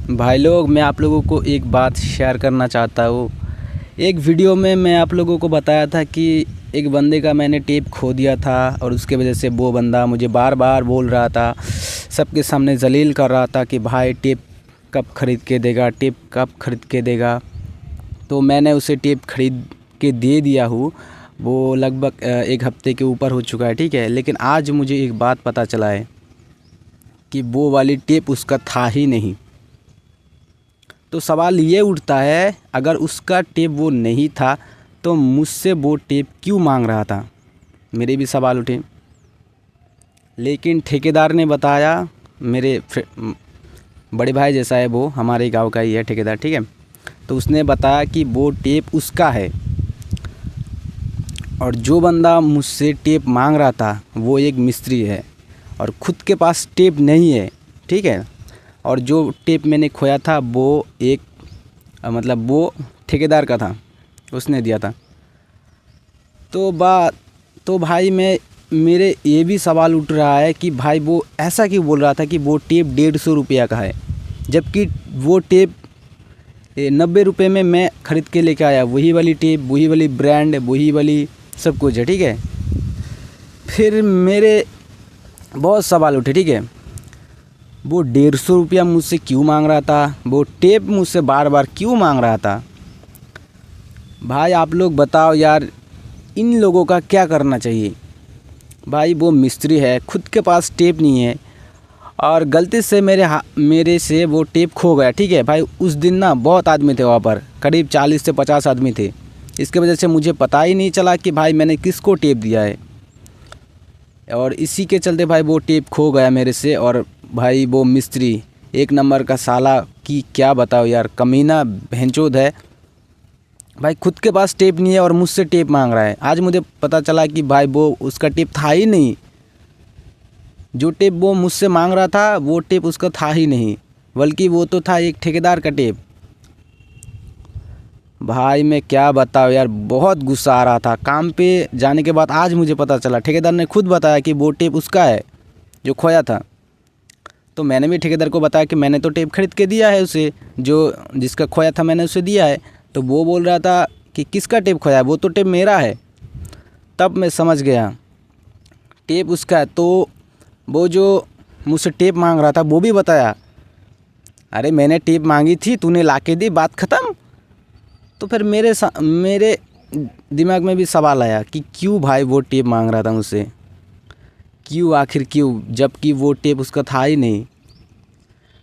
भाई लोग, मैं आप लोगों को एक बात शेयर करना चाहता हूँ। एक वीडियो में मैं आप लोगों को बताया था कि एक बंदे का मैंने टेप खो दिया था और उसके वजह से वो बंदा मुझे बार बार बोल रहा था, सबके सामने जलील कर रहा था कि भाई टेप कब ख़रीद के देगा, टेप कब ख़रीद के देगा। तो मैंने उसे टेप ख़रीद के दे दिया हूँ। वो लगभग एक हफ़्ते के ऊपर हो चुका है, ठीक है। लेकिन आज मुझे एक बात पता चला है कि वो वाली टेप उसका था ही नहीं। तो सवाल ये उठता है, अगर उसका टेप वो नहीं था तो मुझसे वो टेप क्यों मांग रहा था। मेरे भी सवाल उठे। लेकिन ठेकेदार ने बताया, मेरे बड़े भाई जैसा है वो, हमारे गांव का ही है ठेकेदार, ठीक है। तो उसने बताया कि वो टेप उसका है और जो बंदा मुझसे टेप मांग रहा था वो एक मिस्त्री है और ख़ुद के पास टेप नहीं है, ठीक है। और जो टेप मैंने खोया था वो एक मतलब वो ठेकेदार का था, उसने दिया था। तो भाई मेरे ये भी सवाल उठ रहा है कि भाई वो ऐसा क्यों बोल रहा था कि वो टेप 150 रुपया का है, जबकि वो टेप 90 रुपये में मैं ख़रीद के लेके आया। वही वाली टेप, वही वाली ब्रांड, वही वाली सब कुछ है, ठीक है। फिर मेरे बहुत सवाल उठे, ठीक है। वो 150 रुपया मुझसे क्यों मांग रहा था, वो टेप मुझसे बार बार क्यों मांग रहा था। भाई आप लोग बताओ यार, इन लोगों का क्या करना चाहिए। भाई वो मिस्त्री है, खुद के पास टेप नहीं है और गलती से मेरे से वो टेप खो गया, ठीक है। भाई उस दिन ना बहुत आदमी थे वहाँ पर, करीब 40 से 50 आदमी थे। इसके वजह से मुझे पता ही नहीं चला कि भाई मैंने किसको टेप दिया है, और इसी के चलते भाई वो टेप खो गया मेरे से। और भाई वो मिस्त्री एक नंबर का साला, की क्या बताओ यार, कमीना भैंचोद है। भाई खुद के पास टेप नहीं है और मुझसे टेप मांग रहा है। आज मुझे पता चला कि भाई वो उसका टेप था ही नहीं। जो टेप वो मुझसे मांग रहा था वो टेप उसका था ही नहीं, बल्कि वो तो था एक ठेकेदार का टेप। भाई मैं क्या बताऊँ यार, बहुत गुस्सा आ रहा था। काम पे जाने के बाद आज मुझे पता चला, ठेकेदार ने खुद बताया कि वो टेप उसका है जो खोया था। तो मैंने भी ठेकेदार को बताया कि मैंने तो टेप खरीद के दिया है उसे, जो जिसका खोया था मैंने उसे दिया है। तो वो बोल रहा था कि किसका टेप खोया है, वो तो टेप मेरा है। तब मैं समझ गया टेप उसका है। तो वो जो मुझसे टेप मांग रहा था वो भी बताया, अरे मैंने टेप मांगी थी, तूने ला के दी, बात ख़त्म। तो फिर मेरे दिमाग में भी सवाल आया कि क्यों भाई वो टेप मांग रहा था मुझसे, क्यों, आखिर क्यों, जबकि वो टेप उसका था ही नहीं।